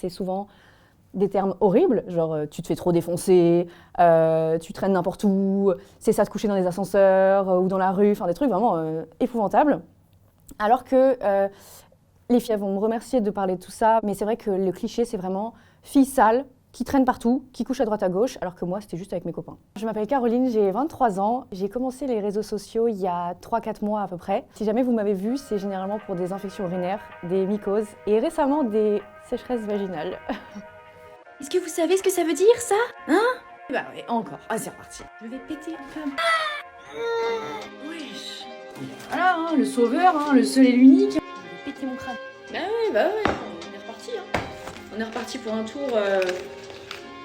c'est souvent des termes horribles, genre tu te fais trop défoncer, tu traînes n'importe où, c'est ça de coucher dans les ascenseurs ou dans la rue, enfin des trucs vraiment épouvantables. Alors que les filles vont me remercier de parler de tout ça, mais c'est vrai que le cliché c'est vraiment fille sale, qui traîne partout, qui couche à droite à gauche, alors que moi c'était juste avec mes copains. Je m'appelle Caroline, j'ai 23 ans, j'ai commencé les réseaux sociaux il y a 3-4 mois à peu près. Si jamais vous m'avez vu, c'est généralement pour des infections urinaires, des mycoses et récemment des sécheresses vaginales. Est-ce que vous savez ce que ça veut dire, ça? Hein? Bah ouais, encore. Ah, c'est reparti. Je vais péter un peu. Wesh. Voilà, hein, le sauveur, hein, le seul et l'unique. Je vais péter mon crâne. Bah ouais, on est reparti. Hein. On est reparti pour un tour.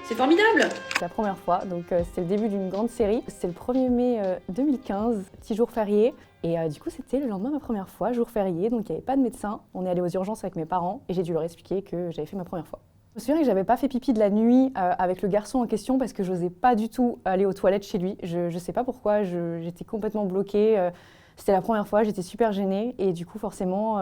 C'est formidable. C'est la première fois, donc c'était le début d'une grande série. C'était le 1er mai 2015, petit jour férié. Et du coup, c'était le lendemain de ma première fois, jour férié, donc il n'y avait pas de médecin. On est allé aux urgences avec mes parents et j'ai dû leur expliquer que j'avais fait ma première fois. Je me souviens que j'avais pas fait pipi de la nuit avec le garçon en question parce que j'osais pas du tout aller aux toilettes chez lui. Je sais pas pourquoi, j'étais complètement bloquée. C'était la première fois, j'étais super gênée et du coup forcément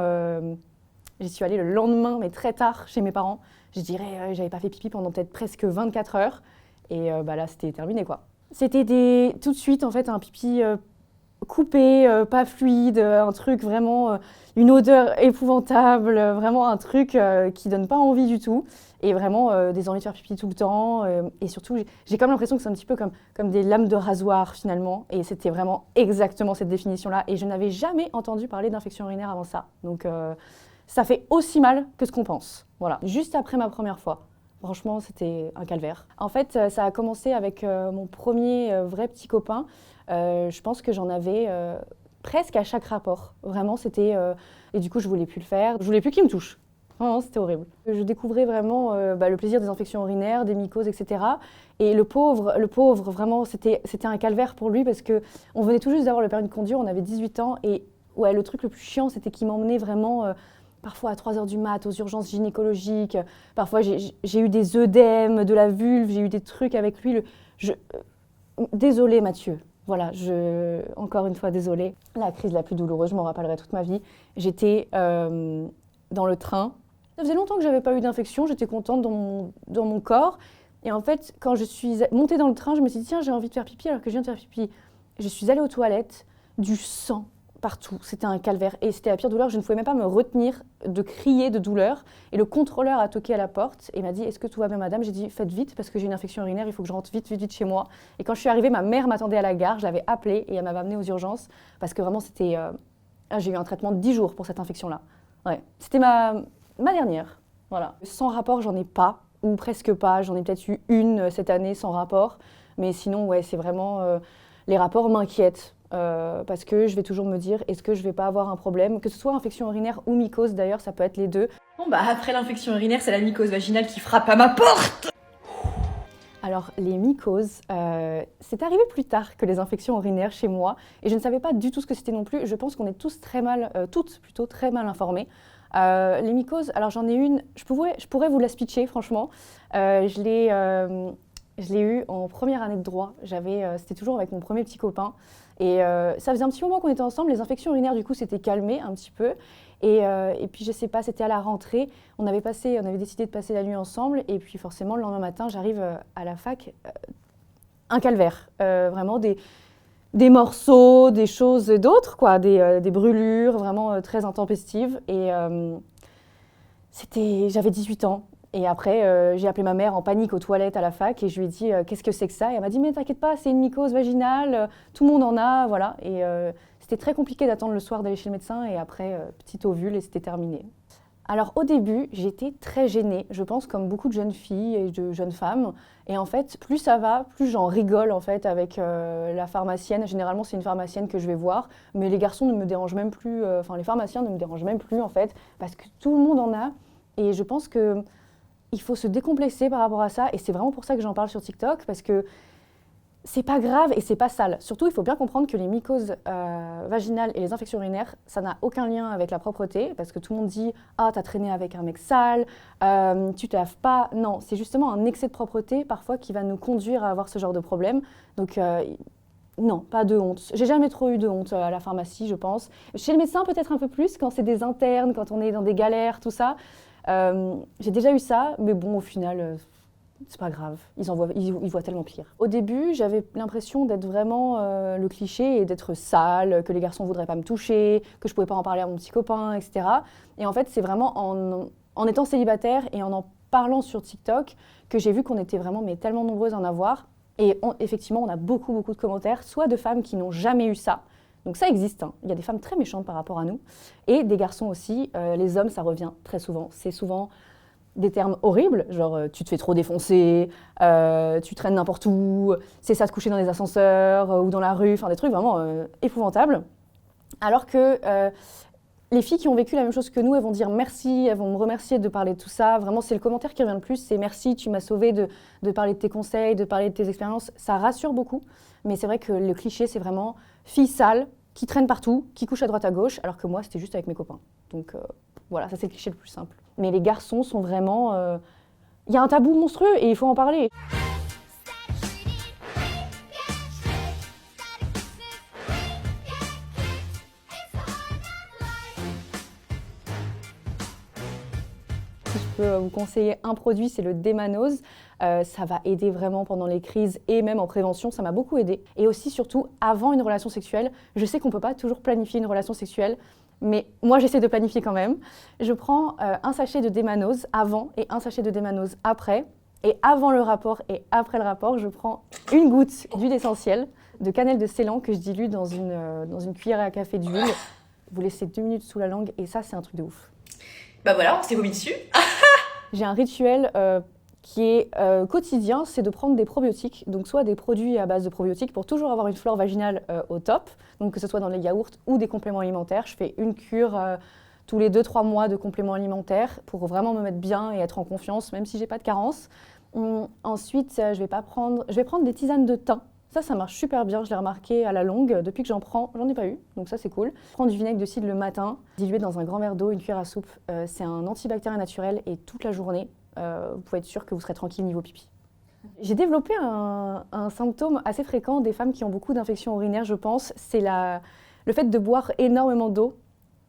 j'y suis allée le lendemain mais très tard chez mes parents. Je dirais j'avais pas fait pipi pendant peut-être presque 24 heures et bah là c'était terminé quoi. C'était tout de suite en fait un pipi coupé, pas fluide, un truc vraiment, une odeur épouvantable, vraiment un truc qui donne pas envie du tout. Et vraiment des envies de faire pipi tout le temps. Et surtout, j'ai comme l'impression que c'est un petit peu comme des lames de rasoir finalement. Et c'était vraiment exactement cette définition-là. Et je n'avais jamais entendu parler d'infection urinaire avant ça. Donc ça fait aussi mal que ce qu'on pense. Voilà, juste après ma première fois. Franchement, c'était un calvaire. En fait, ça a commencé avec mon premier vrai petit copain. Je pense que j'en avais presque à chaque rapport. Vraiment, c'était... et du coup, je voulais plus le faire. Je voulais plus qu'il me touche. Vraiment, c'était horrible. Je découvrais vraiment le plaisir des infections urinaires, des mycoses, etc. Et le pauvre, vraiment, c'était un calvaire pour lui parce qu'on venait tout juste d'avoir le permis de conduire, on avait 18 ans. Et ouais, le truc le plus chiant, c'était qu'il m'emmenait vraiment... parfois à 3h du mat, aux urgences gynécologiques. Parfois, j'ai eu des œdèmes de la vulve, j'ai eu des trucs avec lui. Désolée, Mathieu. Voilà, encore une fois, désolée. La crise la plus douloureuse, je m'en rappellerai toute ma vie. J'étais dans le train. Ça faisait longtemps que je n'avais pas eu d'infection, j'étais contente dans mon corps. Et en fait, quand je suis montée dans le train, je me suis dit, tiens, j'ai envie de faire pipi alors que je viens de faire pipi. Je suis allée aux toilettes, du sang partout. C'était un calvaire et c'était la pire douleur. Je ne pouvais même pas me retenir de crier de douleur. Et le contrôleur a toqué à la porte et m'a dit « Est-ce que tout va bien, madame ?» J'ai dit « Faites vite parce que j'ai une infection urinaire, il faut que je rentre vite chez moi. » Et quand je suis arrivée, ma mère m'attendait à la gare. Je l'avais appelée et elle m'avait amenée aux urgences parce que vraiment, c'était... j'ai eu un traitement de 10 jours pour cette infection-là. Ouais. C'était ma dernière. Voilà. Sans rapport, j'en ai pas ou presque pas. J'en ai peut-être eu une cette année sans rapport. Mais sinon, ouais, c'est vraiment... les rapports m'inquiètent. Parce que je vais toujours me dire, est-ce que je vais pas avoir un problème? Que ce soit infection urinaire ou mycose, d'ailleurs, ça peut être les deux. Bon bah après l'infection urinaire, c'est la mycose vaginale qui frappe à ma porte. Alors les mycoses, c'est arrivé plus tard que les infections urinaires chez moi et je ne savais pas du tout ce que c'était non plus. Je pense qu'on est tous toutes plutôt très mal informées. Les mycoses, alors j'en ai une, je pourrais vous la speecher franchement. Je l'ai eu en première année de droit. C'était toujours avec mon premier petit copain. Et ça faisait un petit moment qu'on était ensemble. Les infections urinaires, du coup, s'étaient calmées un petit peu. Et puis, je sais pas, c'était à la rentrée. On avait décidé de passer la nuit ensemble. Et puis, forcément, le lendemain matin, j'arrive à la fac. Un calvaire. Vraiment des morceaux, des choses d'autres, quoi. Des brûlures vraiment très intempestives. Et j'avais 18 ans. Et après, j'ai appelé ma mère en panique aux toilettes à la fac et je lui ai dit « Qu'est-ce que c'est que ça ?» Et elle m'a dit « Mais t'inquiète pas, c'est une mycose vaginale, tout le monde en a, voilà. » Et c'était très compliqué d'attendre le soir d'aller chez le médecin et après, petit ovule et c'était terminé. Alors au début, j'étais très gênée, je pense comme beaucoup de jeunes filles et de jeunes femmes. Et en fait, plus ça va, plus j'en rigole en fait avec la pharmacienne. Généralement, c'est une pharmacienne que je vais voir, mais les garçons ne me dérangent même plus, les pharmaciens ne me dérangent même plus en fait, parce que tout le monde en a. Et je pense que il faut se décomplexer par rapport à ça et c'est vraiment pour ça que j'en parle sur TikTok parce que c'est pas grave et c'est pas sale. Surtout, il faut bien comprendre que les mycoses vaginales et les infections urinaires, ça n'a aucun lien avec la propreté parce que tout le monde dit « Ah, t'as traîné avec un mec sale, tu te laves pas ». Non, c'est justement un excès de propreté parfois qui va nous conduire à avoir ce genre de problème. Donc, non, pas de honte. J'ai jamais trop eu de honte à la pharmacie, je pense. Chez le médecin, peut-être un peu plus quand c'est des internes, quand on est dans des galères, tout ça. J'ai déjà eu ça, mais bon, au final, c'est pas grave. Ils voient tellement pire. Au début, j'avais l'impression d'être vraiment le cliché et d'être sale, que les garçons voudraient pas me toucher, que je pouvais pas en parler à mon petit copain, etc. Et en fait, c'est vraiment en étant célibataire et en parlant sur TikTok que j'ai vu qu'on était vraiment tellement nombreuses à en avoir. Et effectivement, on a beaucoup de commentaires, soit de femmes qui n'ont jamais eu ça. Donc ça existe, hein. Il y a des femmes très méchantes par rapport à nous. Et des garçons aussi. Les hommes, ça revient très souvent. C'est souvent des termes horribles, genre tu te fais trop défoncer, tu traînes n'importe où, c'est ça de coucher dans les ascenseurs ou dans la rue, enfin des trucs vraiment épouvantables. Alors que les filles qui ont vécu la même chose que nous, elles vont dire merci, elles vont me remercier de parler de tout ça. Vraiment, c'est le commentaire qui revient le plus, c'est merci, tu m'as sauvée de parler de tes conseils, de parler de tes expériences. Ça rassure beaucoup, mais c'est vrai que le cliché, c'est vraiment fille sale, qui traîne partout, qui couche à droite à gauche, alors que moi, c'était juste avec mes copains. Donc voilà, ça c'est le cliché le plus simple. Mais les garçons sont vraiment... Il y a un tabou monstrueux et il faut en parler. Si je peux vous conseiller un produit, c'est le Démanose. Ça va aider vraiment pendant les crises et même en prévention, ça m'a beaucoup aidé. Et aussi, surtout, avant une relation sexuelle, je sais qu'on ne peut pas toujours planifier une relation sexuelle, mais moi, j'essaie de planifier quand même. Je prends un sachet de Démanose avant et un sachet de Démanose après. Et avant le rapport et après le rapport, je prends une goutte d'huile essentielle de cannelle de Ceylan que je dilue dans une cuillère à café d'huile. Vous laissez 2 minutes sous la langue et ça, c'est un truc de ouf. Bah voilà, on s'est vomi dessus. J'ai un rituel qui est quotidien, c'est de prendre des probiotiques, donc soit des produits à base de probiotiques pour toujours avoir une flore vaginale au top, donc que ce soit dans les yaourts ou des compléments alimentaires. Je fais une cure tous les 2-3 mois de compléments alimentaires pour vraiment me mettre bien et être en confiance, même si j'ai pas de carence. Ensuite, je vais prendre des tisanes de thym. Ça marche super bien, je l'ai remarqué à la longue. Depuis que j'en prends, j'en ai pas eu, donc ça c'est cool. Je prends du vinaigre de cidre le matin, dilué dans un grand verre d'eau, une cuillère à soupe. C'est un antibactérien naturel et toute la journée, vous pouvez être sûr que vous serez tranquille niveau pipi. J'ai développé un symptôme assez fréquent des femmes qui ont beaucoup d'infections urinaires, je pense, c'est le fait de boire énormément d'eau.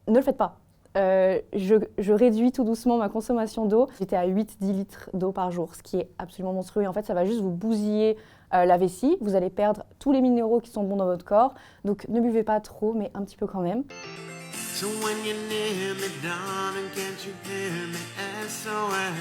Ne le faites pas. Je réduis tout doucement ma consommation d'eau. J'étais à 8-10 litres d'eau par jour, ce qui est absolument monstrueux. Et en fait, ça va juste vous bousiller la vessie. Vous allez perdre tous les minéraux qui sont bons dans votre corps. Donc, ne buvez pas trop, mais un petit peu quand même.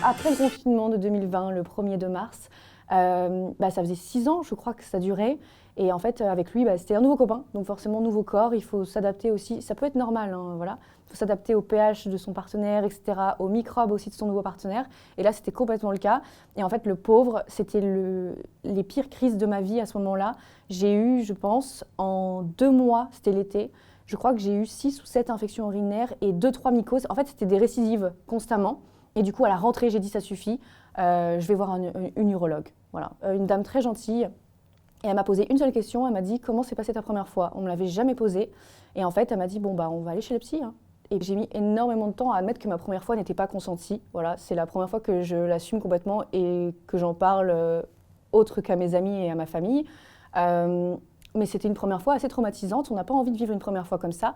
Après le confinement de 2020, le 1er de mars, ça faisait 6 ans, je crois que ça durait. Et en fait, avec lui, c'était un nouveau copain, donc forcément nouveau corps. Il faut s'adapter aussi. Ça peut être normal, hein, voilà. Il faut s'adapter au pH de son partenaire, etc., aux microbes aussi de son nouveau partenaire. Et là, c'était complètement le cas. Et en fait, le pauvre, c'était les pires crises de ma vie à ce moment-là. J'ai eu, je pense, en 2 mois, c'était l'été, je crois que j'ai eu 6 ou 7 infections urinaires et 2-3 mycoses. En fait, c'était des récidives constamment. Et du coup, à la rentrée, j'ai dit ça suffit. Je vais voir une urologue. Voilà, une dame très gentille. Et elle m'a posé une seule question, elle m'a dit « Comment s'est passée ta première fois ?» On ne me l'avait jamais posée. Et en fait, elle m'a dit « Bon, on va aller chez le psy. Hein. » Et j'ai mis énormément de temps à admettre que ma première fois n'était pas consentie. Voilà, c'est la première fois que je l'assume complètement et que j'en parle autre qu'à mes amis et à ma famille. Mais c'était une première fois assez traumatisante. On n'a pas envie de vivre une première fois comme ça.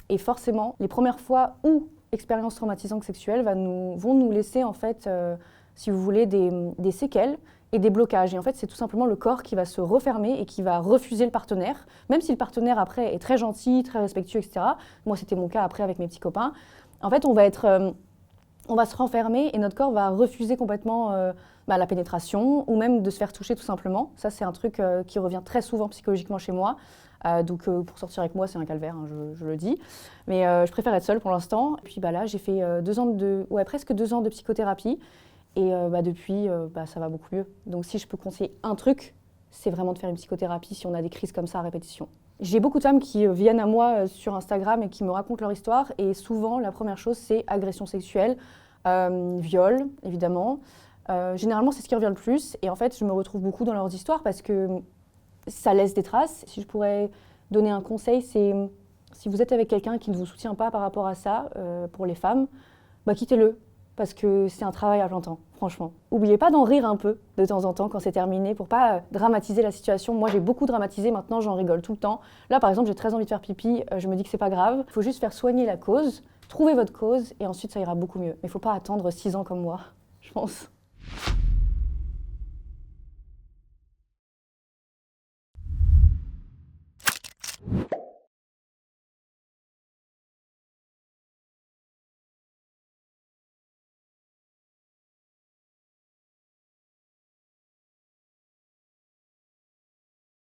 Et forcément, les premières fois où expériences traumatisantes sexuelles vont nous laisser, en fait, si vous voulez, des séquelles et des blocages. Et en fait, c'est tout simplement le corps qui va se refermer et qui va refuser le partenaire, même si le partenaire, après, est très gentil, très respectueux, etc. Moi, c'était mon cas après avec mes petits copains. En fait, on va se renfermer et notre corps va refuser complètement la pénétration ou même de se faire toucher tout simplement. Ça, c'est un truc qui revient très souvent psychologiquement chez moi. Donc, pour sortir avec moi, c'est un calvaire, hein, je le dis. Mais je préfère être seule pour l'instant. Et puis là, j'ai fait presque 2 ans de psychothérapie. Et depuis, ça va beaucoup mieux. Donc si je peux conseiller un truc, c'est vraiment de faire une psychothérapie si on a des crises comme ça à répétition. J'ai beaucoup de femmes qui viennent à moi sur Instagram et qui me racontent leur histoire. Et souvent, la première chose, c'est agression sexuelle, viol, évidemment. Généralement, c'est ce qui revient le plus. Et en fait, je me retrouve beaucoup dans leurs histoires parce que ça laisse des traces. Si je pourrais donner un conseil, c'est si vous êtes avec quelqu'un qui ne vous soutient pas par rapport à ça, pour les femmes, quittez-le. Parce que c'est un travail à plein temps, franchement. N'oubliez pas d'en rire un peu de temps en temps quand c'est terminé pour pas dramatiser la situation. Moi, j'ai beaucoup dramatisé, maintenant j'en rigole tout le temps. Là, par exemple, j'ai très envie de faire pipi, je me dis que c'est pas grave. Il faut juste faire soigner la cause Trouvez votre cause et ensuite ça ira beaucoup mieux. Mais il ne faut pas attendre 6 ans comme moi, je pense.